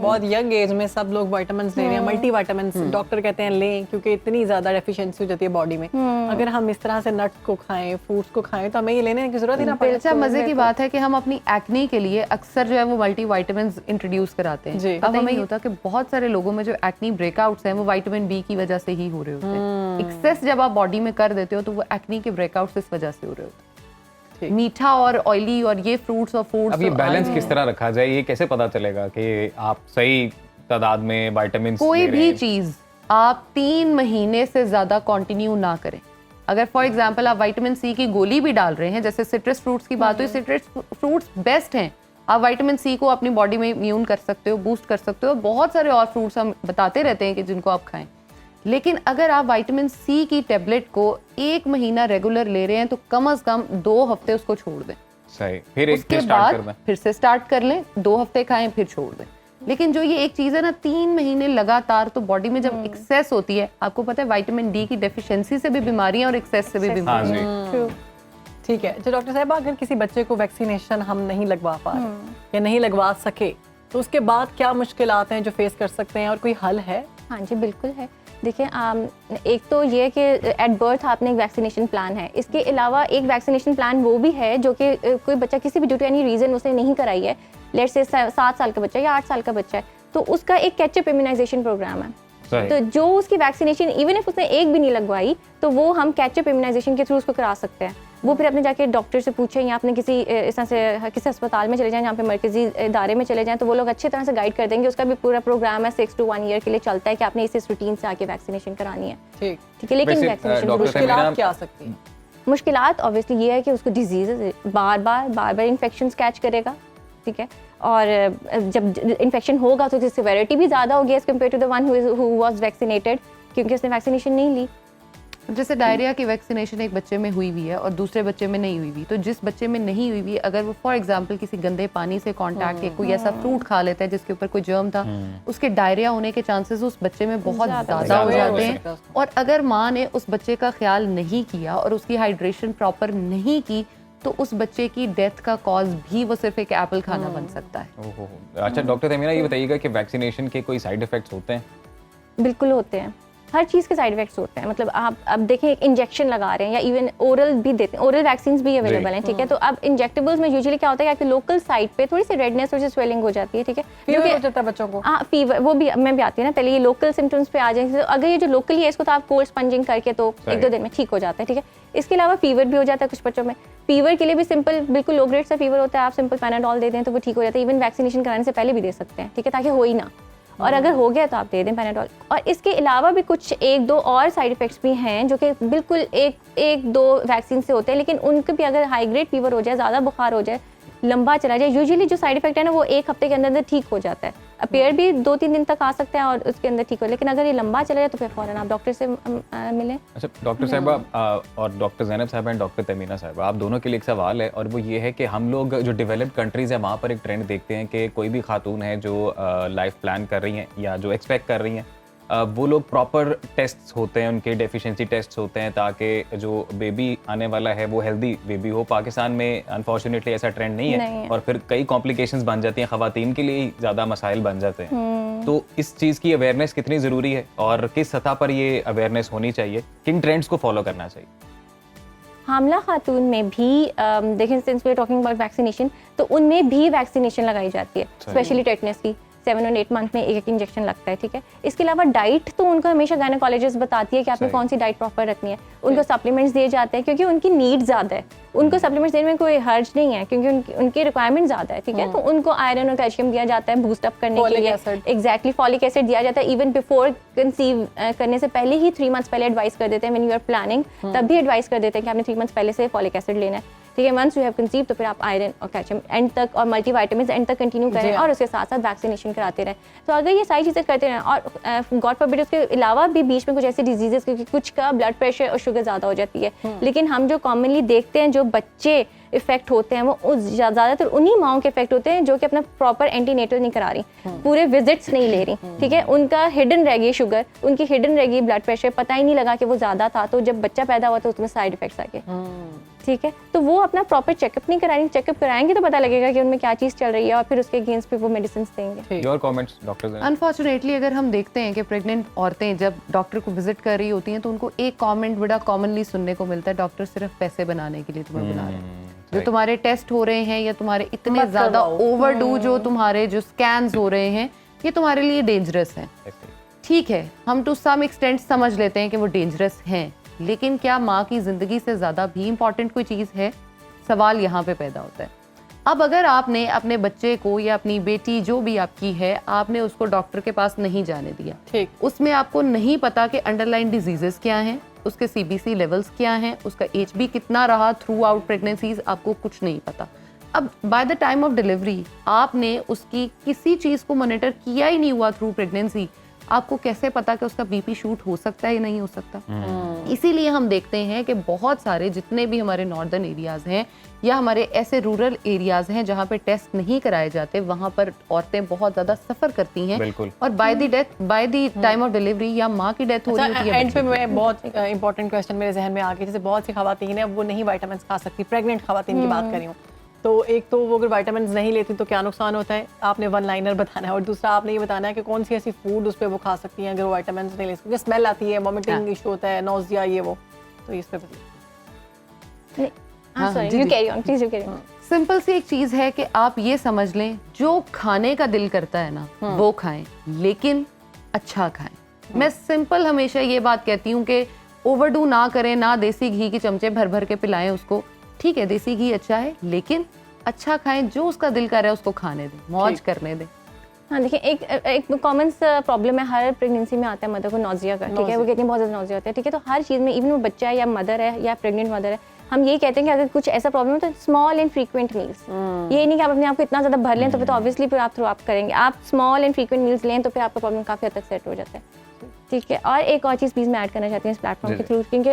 बहुत young age में सब लोग विटामिन ले रहे हैं, मल्टी विटामिन डॉक्टर कहते हैं लें, क्योंकि इतनी ज्यादा डेफिशिएंसी हो जाती है बॉडी में। अगर हम इस तरह से नट्स को खाएं, फ्रूट्स को खाएं, तो हमें ये लेने की जरूरत ही ना पड़े। अच्छा, मजे की बात है कि हम अपनी एक्ने के लिए अक्सर जो है वो मल्टी विटामिन इंट्रोड्यूस कराते हैं। अब हमें ये होता है कि बहुत सारे लोगों में जो एक्ने ब्रेकआउट्स हैं वो विटामिन बी की वजह से ही हो रहे होते हैं। एक्सेस जब आप बॉडी में कर देते हो तो वो एक्ने के ब्रेकआउट्स इस वजह से हो रहे होते हैं। मीठा और ऑयली और ये फ्रूट्स और फूड्स, अब ये बैलेंस किस तरह रखा जाए, ये कैसे पता चलेगा कि आप सही तादाद में विटामिन? कोई भी चीज आप 3 महीने से ज्यादा कंटिन्यू ना करें। अगर फॉर एग्जांपल आप विटामिन सी की गोली भी डाल रहे हैं, जैसे सिट्रस फ्रूट्स की बात हुई, सिट्रस फ्रूट्स बेस्ट हैं। आप विटामिन सी को अपनी बॉडी में इम्यून कर सकते हो, बूस्ट कर सकते हो। बहुत सारे और फ्रूट्स हम बताते रहते हैं कि जिनको आप खाएं, लेकिन अगर आप विटामिन सी की टेबलेट को 1 महीना रेगुलर ले रहे हैं तो कम से कम 2 हफ्ते उसको छोड़ दें। सही, फिर उसके बाद फिर से स्टार्ट कर लें, 2 हफ्ते खाएं फिर छोड़ दें। लेकिन जो ये एक चीज है ना, 3 महीने लगातार, तो बॉडी में जब एक्सेस होती है, आपको पता है विटामिन डी की डेफिशिएंसी से भी बीमारियां और एक्सेस से भी बीमारियां। ठीक है। तो डॉक्टर साहब, अगर किसी बच्चे को वैक्सीनेशन हम नहीं लगवा पा रहे या नहीं लगवा सके, तो उसके बाद क्या मुश्किलात हैं जो फेस कर सकते हैं, और कोई हल है? हाँ जी, बिल्कुल है। देखिए, एक तो ये कि एट बर्थ आपने एक वैक्सीनेशन प्लान है। इसके अलावा एक वैक्सीनेशन प्लान वो भी है जो कि कोई बच्चा किसी भी ड्यू टू एनी रीज़न उसने नहीं कराई है, लेट्स से 7 साल का बच्चा या 8 साल का बच्चा है, तो उसका एक कैचअप इम्यूनाइजेशन प्रोग्राम है। तो जो उसकी वैक्सीनेशन इवन इफ उसने एक भी नहीं लगवाई, तो वो हम कैचअप इम्यूनाइजेशन के थ्रू उसको करा सकते हैं। वो फिर अपने जाके डॉक्टर से पूछें या अपने किसी इस तरह से किसी अस्पताल में चले जाएं, जहाँ पे मरकजी इदारे में चले जाएं, तो वो लोग अच्छी तरह से गाइड कर देंगे। उसका भी पूरा प्रोग्राम है, 6 to 1 ईयर के लिए चलता है कि आपने इस रूटीन से आके वैक्सीनेशन करानी है। ठीक है, लेकिन वैक्सीनेशन मुश्किलात क्या आ सकती है? मुश्किलात ऑब्वियसली ये है कि उसको डिजीज बार बार इन्फेक्शन कैच करेगा। ठीक है, और जब इन्फेक्शन होगा तो उसकी सिवेरिटी भी ज़्यादा होगी as compare to the one who was vaccinated, क्योंकि उसने वैक्सीनेशन नहीं ली। जैसे डायरिया की वैक्सीनेशन एक बच्चे में हुई हुई है और दूसरे बच्चे में नहीं हुई हुई, तो जिस बच्चे में नहीं हुई हुई, अगर वो फॉर एग्जांपल किसी गंदे पानी से कांटेक्ट या कोई ऐसा फ्रूट खा लेता है जिसके ऊपर कोई जर्म था, उसके डायरिया होने के चांसेस उस बच्चे में बहुत ज़्यादा हो जाते हैं। और अगर माँ ने उस बच्चे का ख्याल नहीं किया और उसकी हाइड्रेशन प्रॉपर नहीं की, तो उस बच्चे की डेथ का कॉज भी वो सिर्फ एक एप्पल खाना बन सकता है। अच्छा डॉक्टर तमीना, ये बताइएगा कि वैक्सीनेशन के कोई साइड इफेक्ट्स होते हैं? बिल्कुल होते हैं, हर चीज़ के साइड इफेक्ट्स होते हैं। मतलब आप अब देखें, एक इंजेक्शन लगा रहे हैं या इवन ओरल भी देते हैं, ओरल वैक्सीन भी अवेलेबल हैं। ठीक है, तो अब इंजेक्टेबल्स में यूजुअली क्या होता है कि आपके लोकल साइट पे थोड़ी सी रेडनेस, थोड़ी सी स्वेलिंग हो जाती है। ठीक है, फीवर हो जाता है बच्चों को। हाँ, फीवर वो भी मैं भी आती है ना, पहले ये लोकल सिम्टम्स पे आ जाएंगे। तो अगर ये जो लोकली है, इसको तो आप कोल्ड स्पंजिंग करके तो 1-2 दिन में ठीक हो जाता है। ठीक है, इसके अलावा फीवर भी हो जाता है कुछ बच्चों में। फीवर के लिए भी सिंपल, बिल्कुल लो ग्रेड सा फीवर होता है, आप सिंपल पैनाडोल दे दें तो वो ठीक हो जाता है। इवन वैक्सीनेशन कराने से पहले भी दे सकते हैं। ठीक है, ताकि हो ही ना, और अगर हो गया तो आप दे दें पैनाडोल। और इसके अलावा भी कुछ 1-2 और साइड इफेक्ट्स भी हैं जो कि बिल्कुल 1-2 वैक्सीन से होते हैं, लेकिन उनके भी अगर हाई ग्रेड फीवर हो जाए, ज़्यादा बुखार हो जाए, लंबा चला जाए, यूजुअली जो साइड इफेक्ट है ना वो 1 हफ्ते के अंदर ठीक हो जाता है। अपेयर भी 2-3 दिन तक आ सकता है और उसके अंदर ठीक हो, लेकिन अगर ये लंबा चला जाए तो फिर फौरन आप डॉक्टर से मिलें। अच्छा डॉक्टर साहिबा और डॉक्टर ज़ैनब साहिबा एंड डॉक्टर तमीना साहिबा, आप दोनों के लिए एक सवाल है, और वो ये है कि हम लोग जो डेवलप्ड कंट्रीज़ है वहाँ पर एक ट्रेंड देखते हैं कि कोई भी खातून है जो लाइफ प्लान कर रही हैं या जो एक्सपेक्ट कर रही हैं, वो लोग प्रॉपर टेस्ट्स होते हैं, उनके डेफिशिएंसी टेस्ट्स होते हैं ताकि जो बेबी आने वाला है वो हेल्दी बेबी हो। पाकिस्तान में अनफॉर्चुनेटली ऐसा ट्रेंड नहीं है, और फिर कई कॉम्प्लिकेशंस बन जाती हैं, ख़वातीन के लिए ही ज़्यादा मसाइल बन जाते हैं। तो इस चीज़ की अवेयरनेस कितनी ज़रूरी है और किस सतह पर ये अवेयरनेस होनी चाहिए, किन ट्रेंड्स को फॉलो करना चाहिए? हामला खातून में भी देखें, since we are talking about vaccination, तो उनमें भी वैक्सीनेशन लगाई जाती है, स्पेशली टेटनस की 7 और 8 मंथ में एक इंजेक्शन लगता है। ठीक है, इसके अलावा डाइट तो उनको हमेशा गायनेकोलॉजिस्ट बताती है कि आपने कौन सी डाइट प्रॉपर रखनी है। उनको सप्लीमेंट्स दिए जाते हैं क्योंकि उनकी नीड ज़्यादा है, उनको सप्लीमेंट्स देने में कोई हर्ज नहीं है क्योंकि उनकी रिक्वायरमेंट ज़्यादा है। ठीक है, तो उनको आयरन और कैल्शियम दिया जाता है बूस्ट अप करने के लिए। एग्जैक्टली, फॉलिक एसिड दिया जाता है। इवन बिफोर कंसीव करने से पहले ही 3 मंथ्स पहले एडवाइस कर देते हैं, व्हेन यू आर प्लानिंग, तब भी एडवाइस कर देते हैं कि आपने 3 मंथ्स पहले से फॉलिक एसिड लेना है। ठीक है, वंस यू हैव कंसीव तो फिर आप आयरन और कैल्शियम एंड तक और मल्टीविटामिन्स एंड तक कंटिन्यू करें और उसके साथ साथ वैक्सीनेशन कराते रहें। तो अगर ये सारी चीज़ें करते रहें, और गॉड फॉरबिड उसके अलावा भी बीच में कुछ ऐसे डिजीजेस, क्योंकि कुछ का ब्लड प्रेशर और शुगर ज़्यादा हो जाती है, लेकिन हम जो कॉमनली देखते हैं जो बच्चे इफेक्ट होते हैं वो ज़्यादातर उन्हीं माओं के इफेक्ट होते हैं जो कि अपना प्रॉपर एंटीनेटल नहीं करा रही, पूरे विजिट्स नहीं ले रही, ठीक है, उनका हिडन रह गई शुगर, उनकी हिडन रह गई ब्लड प्रेशर, पता ही नहीं लगा कि वो ज़्यादा था, तो जब बच्चा पैदा हुआ तो उसमें साइड इफेक्ट्स आ गए, ठीक है, तो वो अपना प्रॉपर चेकअप नहीं कराएंगे, चेकअप कराएंगे तो पता लगेगा कि उनमें क्या चीज़ चल रही है और फिर उसके अगेंस्ट पे वो मेडिसिन देंगे। Your comments doctor Zainab? Unfortunately अगर हम देखते हैं कि प्रेग्नेंट औरतें जब डॉक्टर को विजिट कर रही होती हैं तो उनको एक कमेंट बड़ा कॉमनली सुनने को मिलता है, डॉक्टर सिर्फ पैसे बनाने के लिए तुम्हें बुला रहे हैं, जो तुम्हारे टेस्ट हो रहे हैं या तुम्हारे इतने ज़्यादा ओवरडू जो तुम्हारे जो स्कैन्स हो रहे हैं ये तुम्हारे लिए डेंजरस हैं। ठीक है, हम टू सम एक्सटेंट समझ लेते हैं कि वो डेंजरस हैं, लेकिन क्या माँ की ज़िंदगी से ज़्यादा भी इम्पॉर्टेंट कोई चीज़ है? सवाल यहाँ पे पैदा होता है। अब अगर आपने अपने बच्चे को या अपनी बेटी जो भी आपकी है, आपने उसको डॉक्टर के पास नहीं जाने दिया, ठीक, उसमें आपको नहीं पता कि अंडरलाइन डिजीजेस क्या हैं, उसके CBC लेवल्स क्या हैं, उसका HB कितना रहा थ्रू आउट प्रेगनेंसीज, आपको कुछ नहीं पता। अब by the time of delivery आपने उसकी किसी चीज़ को मॉनिटर किया ही नहीं हुआ थ्रू प्रेगनेंसी, आपको कैसे पता कि उसका BP शूट हो सकता है या नहीं हो सकता? इसीलिए हम देखते हैं कि बहुत सारे जितने भी हमारे नॉर्दर्न एरियाज हैं या हमारे ऐसे रूरल एरियाज हैं जहाँ पे टेस्ट नहीं कराए जाते, वहाँ पर औरतें बहुत ज़्यादा सफ़र करती हैं। बिल्कुल। और by the time of delivery या माँ की डेथ हो रही होती है। एंड पे मैं बहुत इंपॉर्टेंट क्वेश्चन मेरे जहन में आ गया, जैसे बहुत सी खवातीन है वो नहीं विटामिन खा सकती, प्रेग्नेंट खवातीन की बात कर रही हूँ, तो एक तो वो अगर विटामिन नहीं लेती तो क्या नुकसान होता है, आपने वन लाइनर बताना है, और दूसरा आपने ये बताना है कि कौन सी ऐसी फूड उस पर वो खा सकती हैं अगर वो विटामिन नहीं ले सकती, स्मेल आती है, वॉमिटिंग इशू होता है, नोजिया, ये वो, तो इस पे बताइए। Sorry, you carry on please, you carry on. Simple सी एक चीज है कि आप ये समझ लें, जो खाने का दिल करता है ना वो खाएं, लेकिन अच्छा खाएं। मैं सिंपल हमेशा ये बात कहती हूँ कि ओवरडू ना करें, ना देसी घी के चमचे भर भर के पिलाएं उसको। ठीक है, देसी घी अच्छा है, लेकिन अच्छा खाएं, जो उसका दिल कर रहा है उसको खाने दें, मौज करने दें। हाँ देखिए, एक कॉमन प्रॉब्लम है हर प्रेगनेंसी में आता है मदर को, नोजिया का, ठीक है, वो कहते हैं बहुत ज़्यादा नोजिया होता है, ठीक है, तो हर चीज़ में, इवन वो बच्चा है या मदर है या प्रेग्नेंट मदर है, हम यही कहते हैं कि अगर कुछ ऐसा प्रॉब्लम हो तो स्मॉल एंड फ्रीक्वेंट मील्स, ये नहीं कि आप अपने आप को इतना ज़्यादा भर लें तो फिर तो ऑब्वियसली फिर आप थ्रू आप करेंगे, आप स्मॉल एंड फ्रीक्वेंट मील्स लें तो फिर आपका प्रॉब्लम काफ़ी हद तक सेट हो जाता है, ठीक है। और एक और चीज़ प्लीज़ मैं ऐड करना चाहती हूँ इस प्लेटफॉर्म के थ्रू, क्योंकि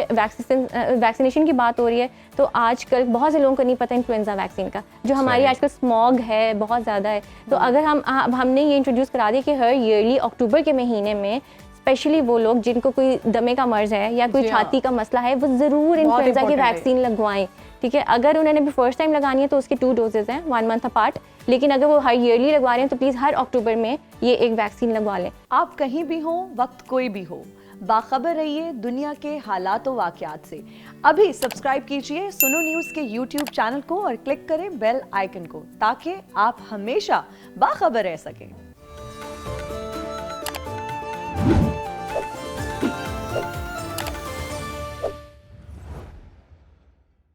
वैक्सीनेशन की बात हो रही है, तो आजकल बहुत से लोगों को नहीं पता इन्फ्लुएंजा वैक्सीन का, जो हमारी आजकल स्मॉग है बहुत ज़्यादा है, तो अगर हमने ये इंट्रोड्यूस करा दिया कि हर ईयरली अक्टूबर के महीने में स्पेशली वो लोग जिनको कोई दमे का मर्ज है या कोई छाती का मसला है, वो ज़रूर इन्फ्लुएंजा की वैक्सीन लगवाएं, ठीक है। अगर उन्होंने भी फर्स्ट टाइम लगानी है तो उसके 2 डोजेज हैं 1 मंथ अपार्ट, लेकिन अगर वो हर ईयरली लगवा रहे हैं तो प्लीज़ हर अक्टूबर में ये एक वैक्सीन लगवा लें। आप कहीं भी हो, वक्त कोई भी हो, बाखबर रहिए दुनिया के हालात व वाक़यात से। अभी सब्सक्राइब कीजिए सुनो न्यूज़ के YouTube चैनल को और क्लिक करें बेल आइकन को, ताकि आप हमेशा बाखबर रह सकें।